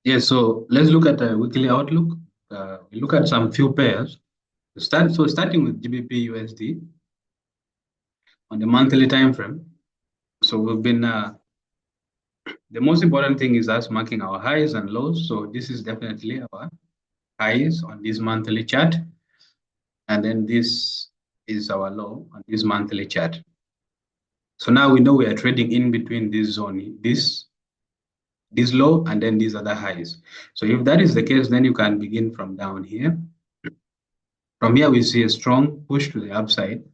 Yes, so let's look at the weekly outlook. We look at some few pairs. Starting with GBPUSD on the monthly time frame. So we've been the most important thing is us marking our highs and lows. So this is definitely our highs on this monthly chart, and then this is our low on this monthly chart. So now we know we are trading in between this zone, this low, and then these other highs. So if that is the case, then you can begin from down here. From here, we see a strong push to the upside,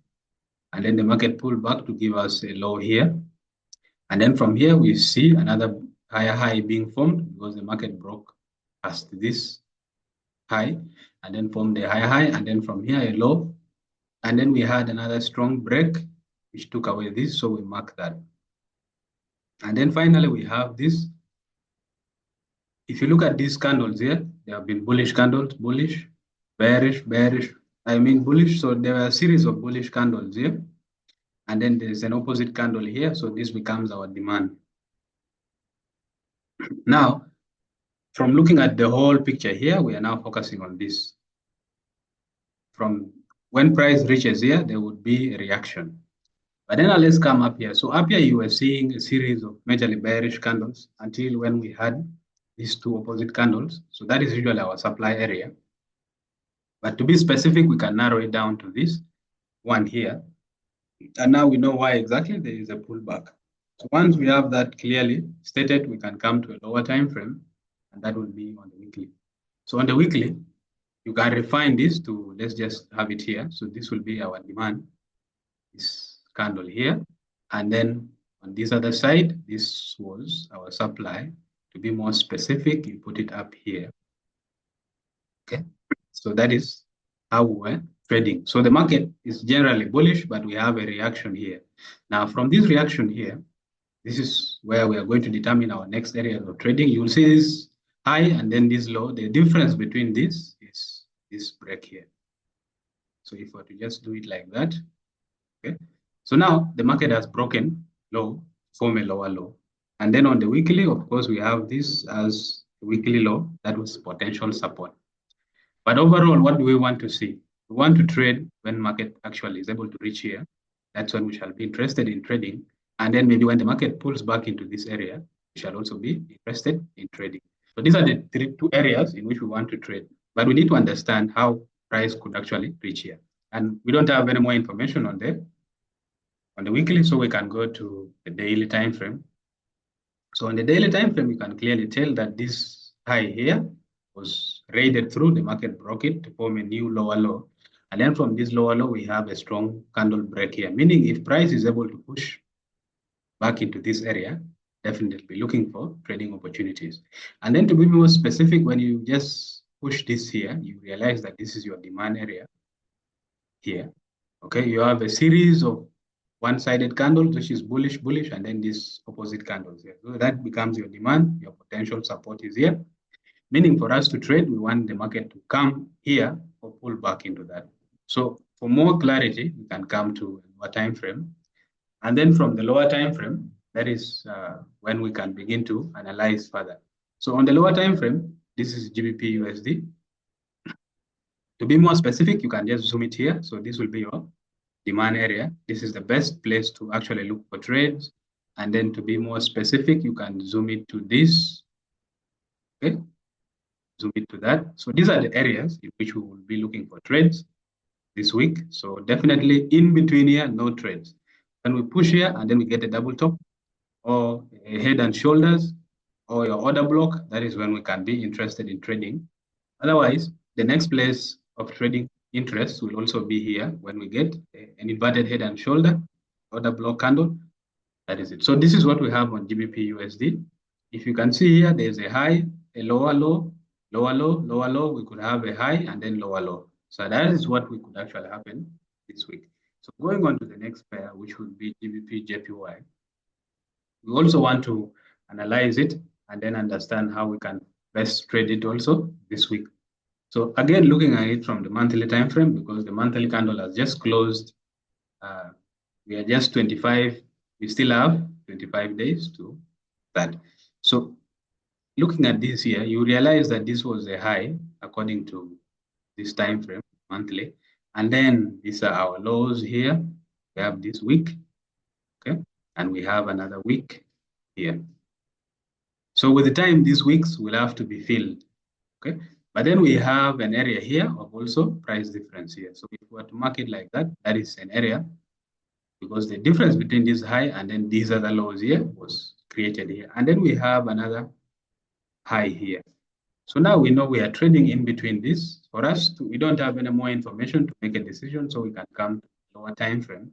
and then the market pull back to give us a low here. And then from here, we see another higher high being formed because the market broke past this high and then formed a higher high. And then from here, a low. And then we had another strong break, which took away this. So we mark that. And then finally, we have this. If you look at these candles here, they have been bullish candles, bullish, bearish, bearish. I mean bullish. So there are a series of bullish candles here. And then there's an opposite candle here. So this becomes our demand. Now, from looking at the whole picture here, we are now focusing on this. From when price reaches here, there would be a reaction. But then let's come up here. So up here, you were seeing a series of majorly bearish candles until when we had these two opposite candles. So that is usually our supply area. But to be specific, we can narrow it down to this one here. And now we know why exactly there is a pullback. So once we have that clearly stated, we can come to a lower time frame, and that will be on the weekly. So on the weekly, you can refine this to, let's just have it here. So this will be our demand, this candle here. And then on this other side, this was our supply. To be more specific, you put it up here. Okay, so that is how we're trading. So the market is generally bullish, but we have a reaction here. Now, from this reaction here, this is where we are going to determine our next area of trading. You will see this high and then this low. The difference between this is this break here. So if we were to just do it like that, okay. So now the market has broken low, form a lower low. And then on the weekly, of course, we have this as weekly low. That was potential support. But overall, what do we want to see? We want to trade when market actually is able to reach here. That's when we shall be interested in trading. And then maybe when the market pulls back into this area, we shall also be interested in trading. So these are the two areas in which we want to trade. But we need to understand how price could actually reach here. And we don't have any more information on the weekly, so we can go to the daily time frame. So on the daily time frame, you can clearly tell that this high here was raided through, the market broke it to form a new lower low. And then from this lower low, we have a strong candle break here, meaning if price is able to push back into this area, definitely be looking for trading opportunities. And then to be more specific, when you just push this here, you realize that this is your demand area here. Okay, you have a series of one-sided candles, which is bullish, bullish, and then these opposite candles here. So that becomes your demand. Your potential support is here. Meaning for us to trade, we want the market to come here or pull back into that. So for more clarity, we can come to a lower time frame. And then from the lower time frame, that is when we can begin to analyze further. So on the lower time frame, this is GBPUSD. To be more specific, you can just zoom it here. So this will be your demand area. This is the best place to actually look for trades. And then to be more specific, you can zoom it to this. Okay, zoom it to that. So these are the areas in which we will be looking for trades this week. So definitely in between here, no trades. When we push here and then we get a double top or a head and shoulders or your order block, that is when we can be interested in trading. Otherwise, the next place of trading interest will also be here when we get an inverted head and shoulder, order block candle. That is it. So this is what we have on GBPUSD. If you can see here, there's a high, a lower low, lower low, lower low. We could have a high and then lower low. So that is what we could actually happen this week. So going on to the next pair, which would be GBPJPY. We also want to analyze it and then understand how we can best trade it also this week. So again, looking at it from the monthly time frame, because the monthly candle has just closed, we are just 25. We still have 25 days to that. So looking at this here, you realize that this was a high according to this time frame, monthly. And then these are our lows here. We have this week, okay? And we have another week here. So with the time, these weeks will have to be filled, okay? But then we have an area here of also price difference here. So if we were to mark it like that, that is an area, because the difference between this high and then these other lows here was created here. And then we have another high here. So now we know we are trading in between this. For us, we don't have any more information to make a decision, so we can come to lower time frame.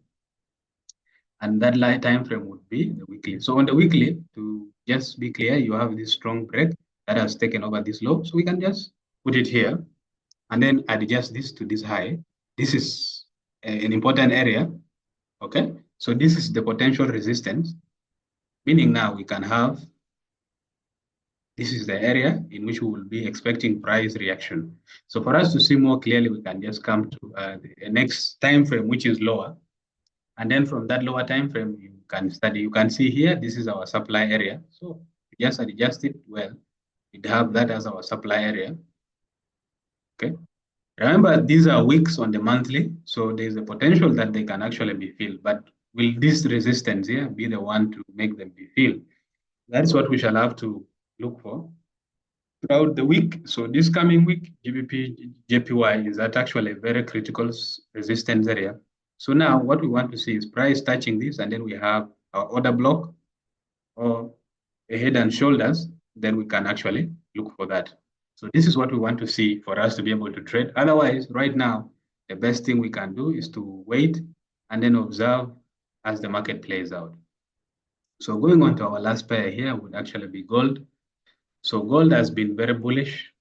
And that light time frame would be the weekly. So on the weekly, to just be clear, you have this strong break that has taken over this low. So we can just put it here and then adjust this to this high. This is an important area, okay? So this is the potential resistance, meaning now we can have, this is the area in which we will be expecting price reaction. So for us to see more clearly, we can just come to the next time frame, which is lower. And then from that lower time frame, you can study. You can see here, this is our supply area. So just adjust it well. We have that as our supply area. Okay. Remember, these are weeks on the monthly, so there's a potential that they can actually be filled. But will this resistance here be the one to make them be filled? That's what we shall have to look for throughout the week. So this coming week, GBP JPY is at actually a very critical resistance area. So now what we want to see is price touching this, and then we have our order block or a head and shoulders, then we can actually look for that. So this is what we want to see for us to be able to trade. Otherwise, right now, the best thing we can do is to wait and then observe as the market plays out. So going on to our last pair here would actually be gold. So gold has been very bullish,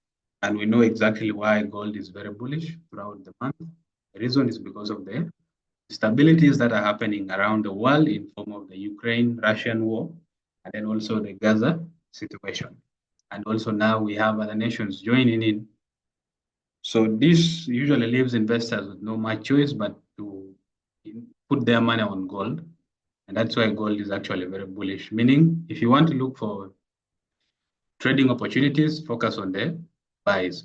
and we know exactly why gold is very bullish throughout the month. The reason is because of the instabilities that are happening around the world in form of the Ukraine-Russian war, and then also the Gaza situation. And also now we have other nations joining in. So this usually leaves investors with no much choice but to put their money on gold. And that's why gold is actually very bullish, meaning if you want to look for trading opportunities, focus on the buys.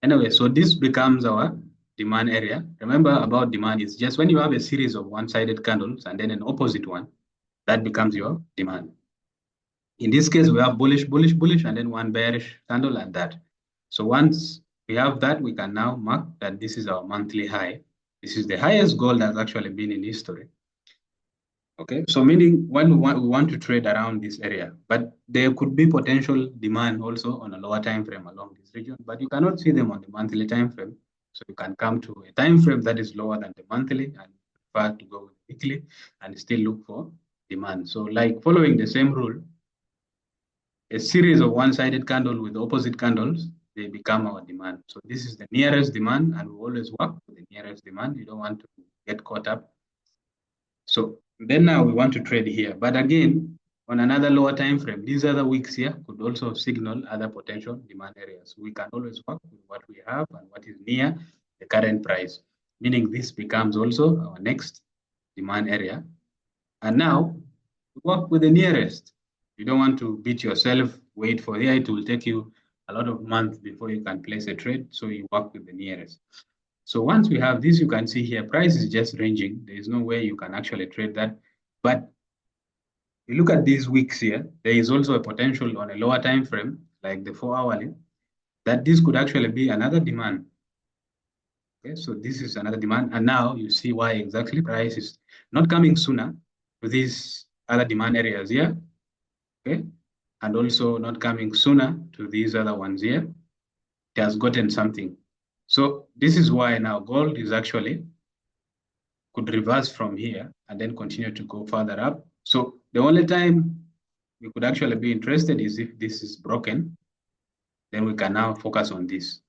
Anyway, so this becomes our demand area. Remember about demand is just when you have a series of one-sided candles and then an opposite one, that becomes your demand. In this case, we have bullish, bullish, bullish, and then one bearish candle and that. So once we have that, we can now mark that this is our monthly high. This is the highest gold that's actually been in history. Okay, so meaning when we want to trade around this area, but there could be potential demand also on a lower time frame along this region, but you cannot see them on the monthly time frame. So you can come to a time frame that is lower than the monthly and prefer to go with weekly and still look for demand. So like following the same rule, a series of one-sided candles with opposite candles, they become our demand. So this is the nearest demand, and we always work with the nearest demand. You don't want to get caught up. So then now we want to trade here. But again, on another lower time frame, these other weeks here could also signal other potential demand areas. We can always work with what we have and what is near the current price, meaning this becomes also our next demand area. And now work with the nearest. You don't want to beat yourself, wait for here. It will take you a lot of months before you can place a trade. So you work with the nearest. So once we have this, you can see here, price is just ranging. There is no way you can actually trade that. But you look at these weeks here, there is also a potential on a lower time frame, like the 4-hourly, that this could actually be another demand. Okay, so this is another demand. And now you see why exactly price is not coming sooner to these other demand areas here. Okay, and also not coming sooner to these other ones here. It has gotten something. So this is why now gold is actually could reverse from here and then continue to go further up. So the only time we could actually be interested is if this is broken, then we can now focus on this.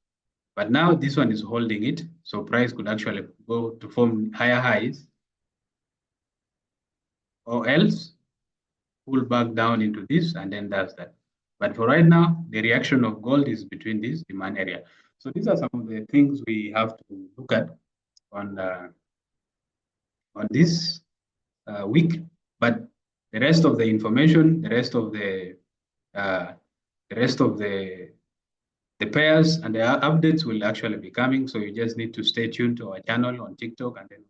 But now this one is holding it, so price could actually go to form higher highs, or else pull back down into this and then does that. But for right now, the reaction of gold is between this demand area. So these are some of the things we have to look at on this week. But the rest of the information, the rest of the The rest of the pairs and the updates will actually be coming. So you just need to stay tuned to our channel on TikTok and then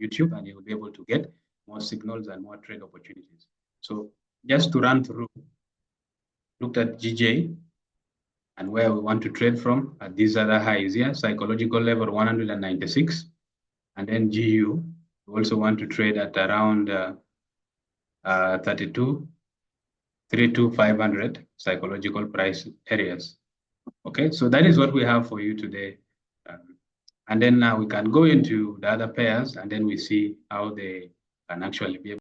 YouTube, and you'll be able to get more signals and more trade opportunities. So just to run through, looked at GJ and where we want to trade from at these other highs here, psychological level 196, and then GU, we also want to trade at around 32,500 psychological price areas. Okay, so that is what we have for you today. And then now we can go into the other pairs and then we see how they can actually be able